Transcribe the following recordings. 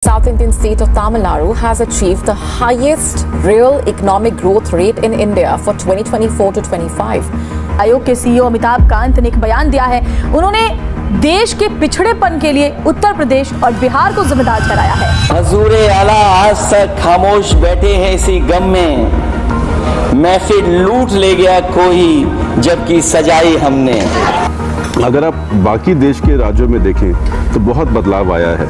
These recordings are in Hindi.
South Indian state of Tamil Nadu has achieved the highest real economic growth rate in India for 2024 to 25. आयोग के सीईओ अमिताभ कांत ने एक बयान दिया है। उन्होंने देश के पिछड़ेपन के लिए उत्तर प्रदेश और बिहार को जिम्मेदार ठहराया है। हजूरे आला आज तक खामोश बैठे हैं इसी गम में, महफिल लूट ले गया कोई जबकि सजाई हमने। अगर आप बाकी देश के राज्यों में देखें तो बहुत बदलाव आया है,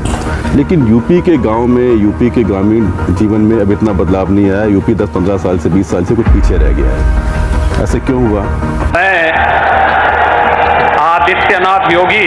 लेकिन यूपी के गांव में, यूपी के ग्रामीण जीवन में अब इतना बदलाव नहीं आया। यूपी 10-15 साल से 20 साल से कुछ पीछे रह गया है। ऐसे क्यों हुआ? मैं Adityanath Yogi.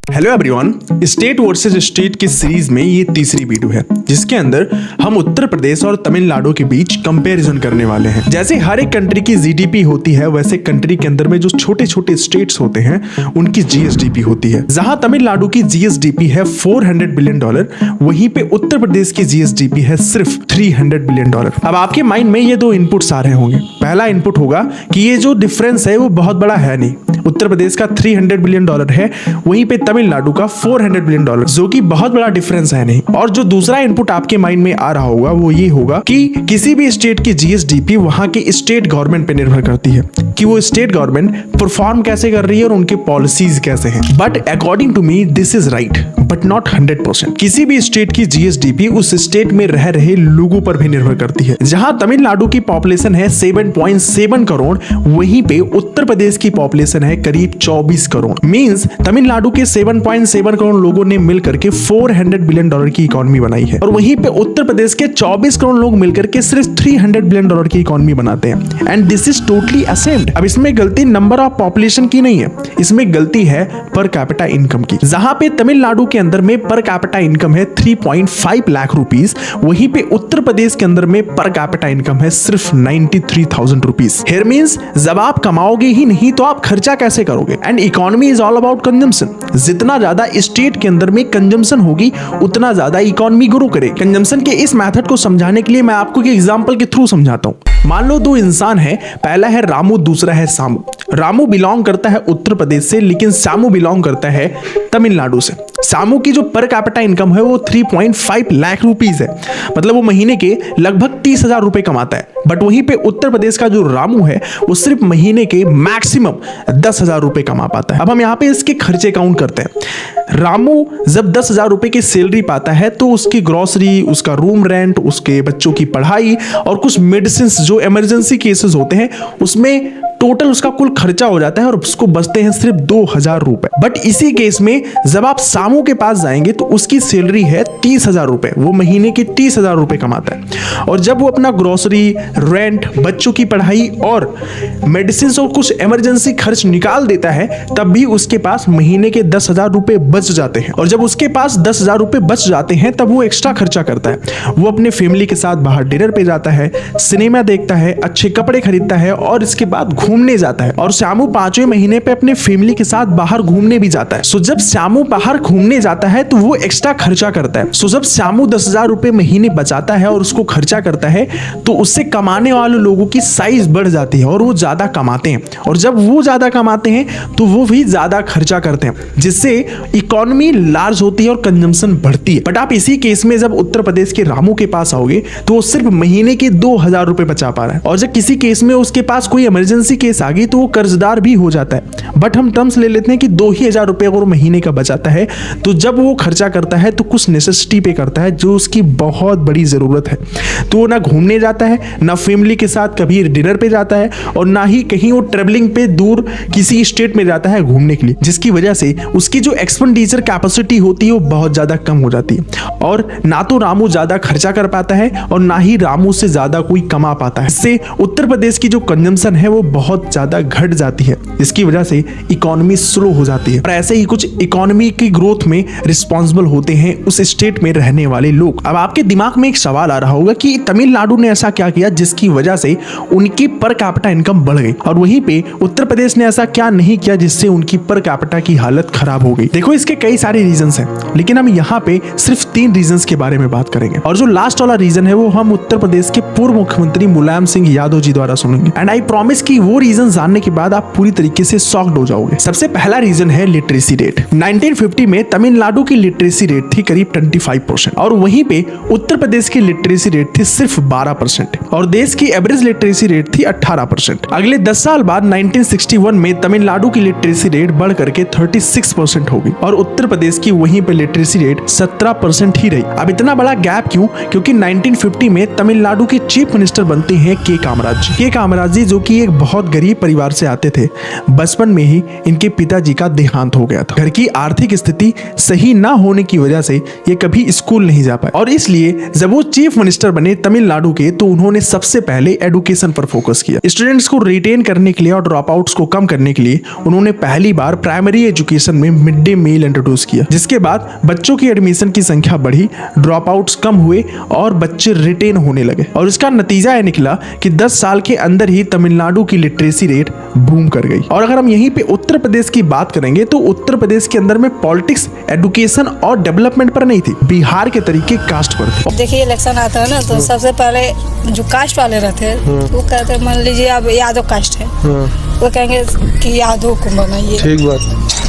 Hello everyone, state versus state की सीरीज में ये तीसरी वीडियो है जिसके अंदर हम उत्तर प्रदेश और तमिलनाडु के बीच कंपैरिजन करने वाले हैं। जैसे हर एक कंट्री की जीडीपी होती है, वैसे कंट्री के अंदर में जो छोटे छोटे स्टेट्स होते हैं उनकी जीएसडीपी होती है। जहां तमिलनाडु की जीएसडीपी है $400 बिलियन, वहीं पे उत्तर प्रदेश की जीएसडीपी है सिर्फ $300 बिलियन। अब आपके माइंड में ये दो इनपुट्स आ रहे होंगे। पहला इनपुट होगा कि ये जो डिफरेंस है वो बहुत बड़ा है नहीं, उत्तर प्रदेश का $300 बिलियन है, वहीं पे तमिलनाडु का $400 बिलियन, जो कि बहुत बड़ा डिफरेंस है नहीं। और जो दूसरा इनपुट आपके माइंड में आ रहा होगा वो ये होगा कि किसी भी स्टेट की जीएसडीपी वहां के स्टेट गवर्नमेंट पे निर्भर करती है कि वो स्टेट गवर्नमेंट परफॉर्म कैसे कर रही है और उनके पॉलिसीज कैसे हैं। But according to me this is right but not 100%। किसी भी स्टेट की जीएसडीपी उस स्टेट में रह रहे लोगों पर भी निर्भर करती है। जहां तमिलनाडु की पॉपुलेशन है 7.7 करोड़, वहीं पे उत्तर प्रदेश की पॉपुलेशन है करीब 24 करोड़। मींस तमिलनाडु के 7.7 करोड़ लोगों ने मिलकर के $400 बिलियन की इकोनॉमी बनाई है, और वहीं पे उत्तर प्रदेश के 24 करोड़ लोग मिलकर के सिर्फ $300 बिलियन की इकोनॉमी बनाते हैं। And this is totally ashamed. अब इसमें गलती नंबर ऑफ पॉपुलेशन की नहीं है, इसमें गलती है पर कैपिटा इनकम की। जहां पे तमिलनाडु के अंदर में पर कैपिटा इनकम है 3.5 लाख रुपीस, वहीं पे उत्तर प्रदेश के अंदर में पर कैपिटा इनकम है सिर्फ 93,000 रुपीस। हियर मींस जब आप कमाओगे ही नहीं तो आप खर्चा कैसे करोगे? And economy is all about consumption. जितना ज्यादा स्टेट के अंदर में कंजम्पशन होगी उतना ज्यादा इकोनॉमी ग्रो करेगी। कंजम्पशन के इस मेथड को समझाने के लिए मैं आपको एक एग्जांपल के थ्रू समझाता हूं। मान लो दो इंसान है, पहला है रामू, दूसरा है सामू। रामू बिलोंग करता है उत्तर प्रदेश से, लेकिन सामू बिलोंग करता है तमिलनाडु से। सामू की जो पर कैपिटा इनकम है वो 3.5 लाख रुपीस है, मतलब वो महीने के लगभग 30,000 रुपए कमाता है। बट वहीं पे उत्तर प्रदेश का जो रामू है वो सिर्फ महीने के मैक्सिमम 10,000 रुपए कमा पाता है। अब हम यहाँ पे इसके खर्चे काउंट करते हैं। रामू जब 10,000 रुपए की सैलरी पाता है तो उसकी ग्रोसरी, उसका रूम रेंट, उसके बच्चों की पढ़ाई और कुछ मेडिसिन जो इमरजेंसी केसेस होते हैं उसमें टोटल उसका कुल खर्चा हो जाता है और उसको बचते हैं सिर्फ 2,000 रुपए। बट इसी केस में जब आप सामू के पास जाएंगे तो उसकी सैलरी है 30,000 रुपए, वो महीने के 30,000 रुपए कमाता है। और जब वो अपना ग्रोसरी, रेंट, बच्चों की पढ़ाई और मेडिसिन और कुछ इमरजेंसी खर्च निकाल देता है तब भी उसके पास महीने के 10,000 रुपए बच जाते हैं। और जब उसके पास 10,000 रुपए बच जाते हैं तब वो एक्स्ट्रा खर्चा करता है। वो अपने फैमिली के साथ बाहर डिनर पे जाता है, सिनेमा देखता है, अच्छे कपड़े खरीदता है और इसके बाद घूमने जाता है। और श्यामू 5वें महीने पे अपने फैमिली के साथ बाहर घूमने भी जाता है। सो जब श्यामू बाहर घूमने जाता है तो वो एक्स्ट्रा खर्चा करता है। सो जब श्यामू 10,000 रुपए महीने बचाता है और उसको खर्चा करता है तो उससे कमाने वाले लोगों की साइज बढ़ जाती है और वो ज्यादा कमाते हैं। और जब वो ज्यादा कमाते हैं तो वो भी ज्यादा खर्चा करते हैं, जिससे इकोनॉमी लार्ज होती है और कंजम्पशन बढ़ती है। बट आप इसी केस में जब उत्तर प्रदेश के रामू के पास आओगे तो वो सिर्फ महीने के 2,000 रुपए बचा पा रहा है। और जब किसी केस में उसके पास कोई इमरजेंसी केस आ गई तो वो कर्जदार भी हो जाता है। बट हम टर्म्स ले लेते हैं कि 2,000 रुपए अगर महीने का बचाता है तो जब वो खर्चा करता है तो कुछ नेसेसिटी पे करता है जो उसकी बहुत बड़ी जरूरत है। तो वो ना घूमने जाता है, ना फैमिली के साथ कभी डिनर पे जाता है और ना ही कहीं वो ट्रेवलिंग पे दूर किसी स्टेट में जाता है घूमने के लिए, जिसकी वजह से उसकी जो एक्सपेंडिचर कैपेसिटी होती है वो बहुत ज्यादा कम हो जाती है। और ना तो रामू ज्यादा खर्चा कर पाता है और ना ही रामू से ज्यादा कोई कमा पाता है। इससे उत्तर प्रदेश की जो कंजम्पशन है वो बहुत ज्यादा घट जाती है, जिसकी वजह से इकोनॉमी स्लो हो जाती है। और ऐसे ही कुछ इकोनॉमी की ग्रोथ में रिस्पॉन्सिबल होते हैं उस स्टेट में रहने वाले लोग। अब आपके दिमाग में एक सवाल आ रहा होगा कि तमिलनाडु ने ऐसा क्या किया जिसकी वजह से उनकी पर कैपिटा इनकम बढ़ गई, और वहीं पे उत्तर प्रदेश ने ऐसा क्या नहीं किया जिससे उनकी पर कैपिटा की हालत खराब हो गई। देखो इसके कई सारे रीजंस हैं, लेकिन हम यहाँ पे सिर्फ 3 रीजंस के बारे में बात करेंगे। और जो लास्ट वाला रीजन है वो हम उत्तर प्रदेश के पूर्व मुख्यमंत्री मुलायम सिंह यादव जी द्वारा सुनेंगे। एंड आई प्रॉमिस कि वो दो रीजन जानने के बाद आप पूरी तरीके से शॉक्ड हो जाओगे। सबसे पहला रीजन है लिटरेसी रेट। 1950 में तमिलनाडु की लिटरेसी रेट थी करीब 25% और वहीं पे उत्तर प्रदेश की लिटरेसी रेट थी सिर्फ 12% और देश की एवरेज लिटरेसी रेट थी 18%। अगले 10 साल बाद 1961 में तमिलनाडु की लिटरेसी रेट बढ़ करके 36% हो गई और उत्तर प्रदेश की वहीं पे लिटरेसी रेट 17% ही रही। अब इतना बड़ा गैप क्यों? क्योंकि 1950 में तमिलनाडु के चीफ मिनिस्टर बनते हैं के कामराज जी। के कामराज जी जो कि एक बहुत गरीब परिवार से आते थे, बचपन में ही इनके पिताजी का देहांत हो गया था। घर की आर्थिक स्थिति सही ना होने की वजह से ये कभी स्कूल नहीं जा पाए और इसलिए जब वो चीफ मिनिस्टर बने तमिलनाडु के तो उन्होंने सबसे पहले एजुकेशन पर फोकस किया। स्टूडेंट्स को रिटेन करने के लिए और ड्रॉप आउट्स को कम करने के लिए उन्होंने पहली बार प्राइमरी एजुकेशन में मिड डे मील इंट्रोड्यूस किया, जिसके बाद बच्चों की एडमिशन की संख्या बढ़ी, ड्रॉप आउट्स कम हुए और बच्चे रिटेन होने लगे और इसका नतीजा यह निकला कि 10 साल के अंदर ही तमिलनाडु की लिटरेसी रेट बूम कर गई। और अगर हम यहीं पे उत्तर प्रदेश की बात करेंगे तो उत्तर प्रदेश के अंदर में पॉलिटिक्स, एजुकेशन और डेवलपमेंट पर नहीं थी, बिहार के तरीके कास्ट पर थे। देखिए इलेक्शन आता है ना तो सबसे पहले जो कास्ट वाले रहते हैं वो कहते हैं, मान लीजिए अब यादव कास्ट है, वो कहेंगे कि यादव को बनाइए, ठीक बात।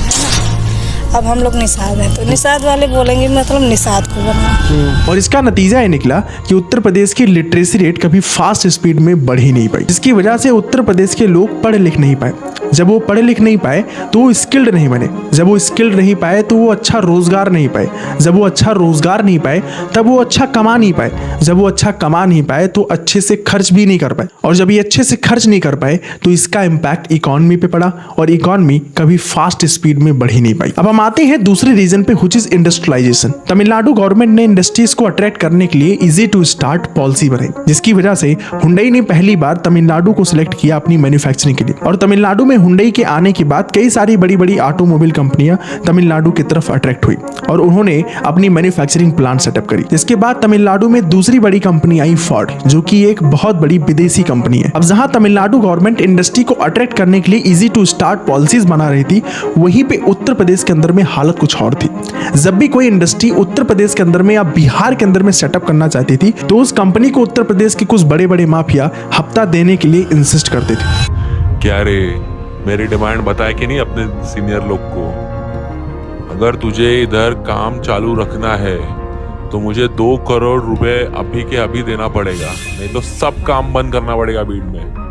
अब हम लोग निषाद हैं तो निषाद वाले बोलेंगे मतलब निषाद को बनाओ। और इसका नतीजा ये निकला कि उत्तर प्रदेश की लिटरेसी रेट कभी फास्ट स्पीड में बढ़ ही नहीं पाई, जिसकी वजह से उत्तर प्रदेश के लोग पढ़ लिख नहीं पाए। जब वो पढ़ लिख नहीं पाए तो वो स्किल्ड नहीं बने, जब वो स्किल्ड नहीं पाए तो वो अच्छा रोजगार नहीं पाए, जब वो अच्छा रोजगार नहीं पाए तब वो अच्छा कमा नहीं पाए, जब वो अच्छा कमा नहीं पाए तो अच्छे से खर्च भी नहीं कर पाए और जब ये अच्छे से खर्च नहीं कर पाए तो इसका इम्पैक्ट इकोनॉमी पे पड़ा और इकोनॉमी कभी फास्ट स्पीड में बढ़ ही नहीं पाई। अब हम आते हैं दूसरे रीजन पे, which is industrialization. Tamil Nadu government ने इंडस्ट्रीज को अट्रैक्ट करने के लिए इजी टू स्टार्ट पॉलिसी बनाई, जिसकी वजह से हुंडई ने पहली बार तमिलनाडु को सिलेक्ट किया अपनी मैन्युफैक्चरिंग के लिए और तमिलनाडु में हुंडई के आने के बाद कई सारी बड़ी बड़ी ऑटोमोबाइल कंपनियां तमिलनाडु की तरफ अट्रैक्ट हुई और उन्होंने अपनी मैन्युफैक्चरिंग प्लांट सेटअप करी। जिसके बाद तमिलनाडु में दूसरी बड़ी कंपनी आई फोर्ड, जो कि एक बहुत बड़ी विदेशी कंपनी है। अब जहां तमिलनाडु गवर्नमेंट इंडस्ट्री को अट्रैक्ट करने के लिए इजी टू स्टार्ट पॉलिसीज बना रही थी, वहीं पे उत्तर प्रदेश के अंदर में हालत कुछ और थी। जब भी कोई इंडस्ट्री उत्तर प्रदेश के अंदर में या बिहार के अंदर में सेटअप करना चाहती थी तो उस कंपनी को उत्तर प्रदेश के कुछ बड़े बड़े माफिया हफ्ता देने के लिए इंसिस्ट करते थे। क्या रे, मेरी डिमांड बताए कि नहीं अपने सीनियर लोग को? अगर तुझे इधर काम चालू रखना है तो मुझे 2 करोड़ रुपए अभी के अभी देना पड़ेगा, नहीं तो सब काम बंद करना पड़ेगा बीड में।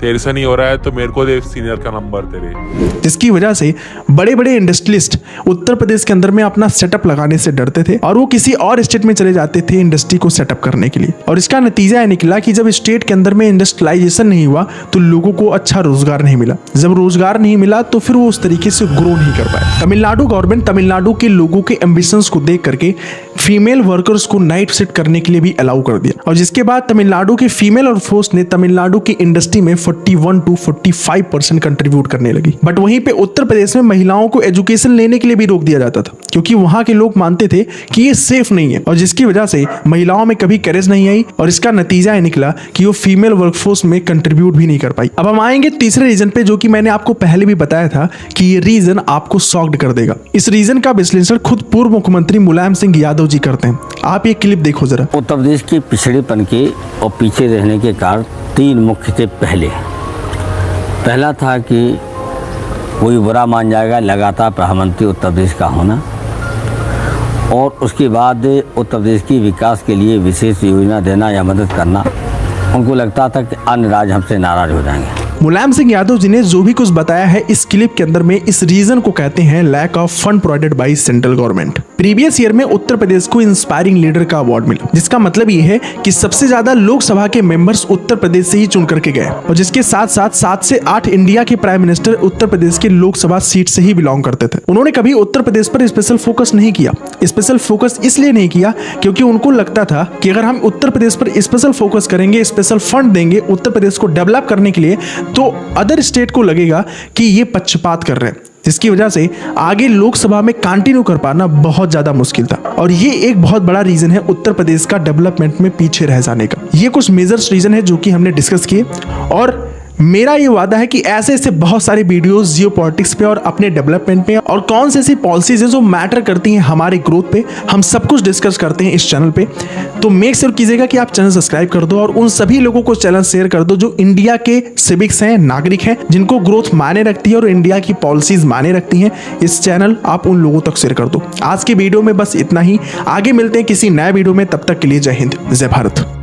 तेरे से नहीं हो रहा है तो मेरे को दे सीनियर का नंबर तेरे। जिसकी वजह से बड़े बड़े इंडस्ट्रियलिस्ट उत्तर प्रदेश के अंदर में अपना सेटअप लगाने से डरते थे और वो किसी और स्टेट में चले जाते थे इंडस्ट्री को सेटअप करने के लिए। और इसका नतीजा यह निकला कि जब स्टेट के अंदर में इंडस्ट्रियलाइजेशन नहीं हुआ तो लोगों को अच्छा रोजगार नहीं मिला, जब रोजगार नहीं मिला तो फिर वो उस तरीके से ग्रो नहीं कर पाए। तमिलनाडु गवर्नमेंट तमिलनाडु के लोगों के एम्बिशंस को देख करके फीमेल वर्कर्स को नाइट शिफ्ट करने के लिए भी अलाउ कर दिया और जिसके बाद तमिलनाडु के फीमेल और फोर्स ने तमिलनाडु की इंडस्ट्री में 41 to 45% कंट्रीब्यूट करने लगी। बट वहीं पे उत्तर प्रदेश में महिलाओं को एजुकेशन लेने के लिए भी रोक दिया जाता था क्योंकि वहां के लोग मानते थे कि ये सेफ नहीं है और जिसकी वजह से महिलाओं में कभी करेज नहीं आई और इसका नतीजा ये निकला कि वो फीमेल वर्कफोर्स में कंट्रीब्यूट भी नहीं कर पाई। अब हम आएंगे तीसरे रीजन पे, जो कि मैंने आपको पहले भी बताया था कि ये रीजन आपको शॉक्ड कर देगा। इस रीजन का विश्लेषण खुद पूर्व मुख्यमंत्री मुलायम सिंह यादव जी करते हैं। आप ये क्लिप देखो जरा। उत्तर प्रदेश के पिछड़ेपन के और पीछे रहने के कारण 3 मुख्य थे। पहला था कि कोई बुरा मान जाएगा लगातार प्रधानमंत्री उत्तर प्रदेश का होना और उसके बाद उत्तर प्रदेश की विकास के लिए विशेष योजना देना या मदद करना। उनको लगता था कि अन्य राज्य हमसे नाराज हो जाएंगे। मुलायम सिंह यादव जी ने जो भी कुछ बताया है इस क्लिप के अंदर में, इस रीजन को कहते हैं lack of fund provided by central government. Previous year में उत्तर प्रदेश को इंस्पायरिंग लीडर का अवार्ड मिला, जिसका मतलब ये है कि सबसे ज्यादा लोकसभा के मेंबर्स उत्तर प्रदेश से ही चुन करके गए और जिसके साथ साथ 7 से 8 इंडिया के प्राइम मिनिस्टर उत्तर प्रदेश के लोकसभा सीट से ही बिलोंग करते थे। उन्होंने कभी उत्तर प्रदेश पर स्पेशल फोकस नहीं किया। स्पेशल फोकस इसलिए नहीं किया क्योंकि उनको लगता था कि अगर हम उत्तर प्रदेश पर स्पेशल फोकस करेंगे, स्पेशल फंड देंगे उत्तर प्रदेश को डेवलप करने के लिए, तो अदर स्टेट को लगेगा कि ये पक्षपात कर रहे हैं, जिसकी वजह से आगे लोकसभा में कंटिन्यू कर पाना बहुत ज्यादा मुश्किल था। और ये एक बहुत बड़ा रीजन है उत्तर प्रदेश का डेवलपमेंट में पीछे रह जाने का। ये कुछ मेजर्स रीजन है जो कि हमने डिस्कस किए और मेरा ये वादा है कि ऐसे ऐसे बहुत सारे वीडियोस जियो पॉलिटिक्स पे और अपने डेवलपमेंट पे और कौन से ऐसी पॉलिसीज हैं जो मैटर करती हैं हमारे ग्रोथ पे, हम सब कुछ डिस्कस करते हैं इस चैनल पे। तो मेक श्योर कीजिएगा कि आप चैनल सब्सक्राइब कर दो और उन सभी लोगों को चैनल शेयर कर दो जो इंडिया के सिविक्स हैं, नागरिक हैं, जिनको ग्रोथ मायने रखती है और इंडिया की पॉलिसीज मायने रखती हैं। इस चैनल आप उन लोगों तक शेयर कर दो। आज की वीडियो में बस इतना ही, आगे मिलते हैं किसी नए वीडियो में, तब तक के लिए जय हिंद, जय भारत।